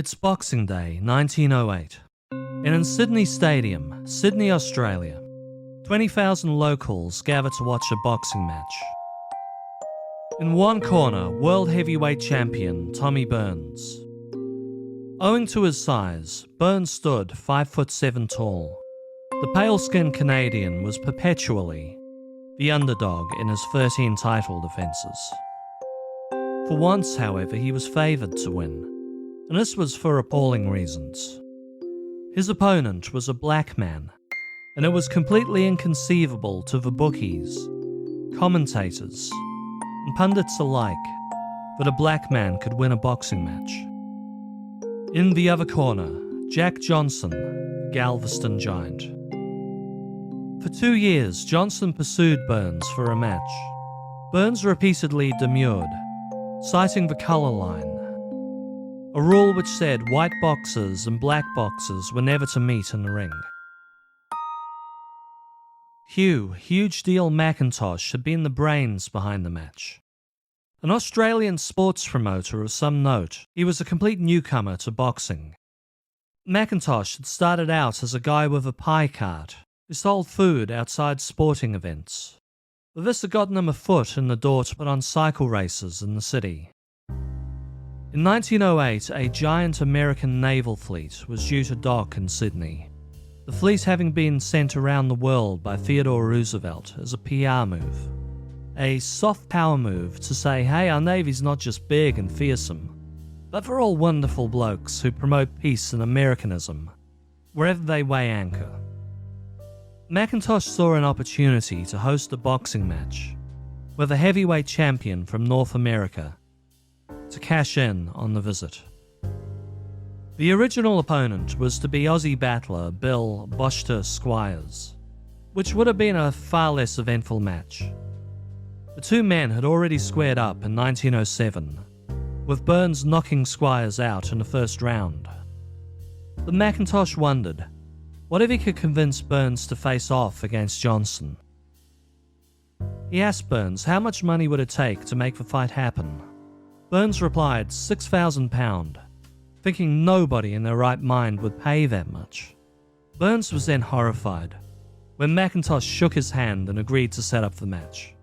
It's Boxing Day, 1908. And in Sydney Stadium, Sydney, Australia, 20,000 locals gather to watch a boxing match. In one corner, world heavyweight champion Tommy Burns. Owing to his size, Burns stood 5'7" tall. The pale-skinned Canadian was perpetually the underdog in his 13 title defences. For once, however, he was favoured to win, and this was for appalling reasons. His opponent was a black man, and it was completely inconceivable to the bookies, commentators, and pundits alike that a black man could win a boxing match. In the other corner, Jack Johnson, the Galveston giant. For 2 years, Johnson pursued Burns for a match. Burns repeatedly demurred, citing the colour line, a rule which said white boxers and black boxers were never to meet in the ring. Hugh "Huge Deal" McIntosh had been the brains behind the match. An Australian sports promoter of some note, he was a complete newcomer to boxing. McIntosh had started out as a guy with a pie cart who sold food outside sporting events. But this had gotten him a foot in the door to put on cycle races in the city. In 1908, a giant American naval fleet was due to dock in Sydney, the fleet having been sent around the world by Theodore Roosevelt as a PR move. A soft power move to say, hey, our navy's not just big and fearsome, but they're all wonderful blokes who promote peace and Americanism wherever they weigh anchor. McIntosh saw an opportunity to host a boxing match with a heavyweight champion from North America to cash in on the visit. The original opponent was to be Aussie battler Bill Boshter Squires, which would have been a far less eventful match. The two men had already squared up in 1907, with Burns knocking Squires out in the first round. But McIntosh wondered, what if he could convince Burns to face off against Johnson? He asked Burns how much money would it take to make the fight happen. Burns replied £6,000, thinking nobody in their right mind would pay that much. Burns was then horrified when McIntosh shook his hand and agreed to set up the match.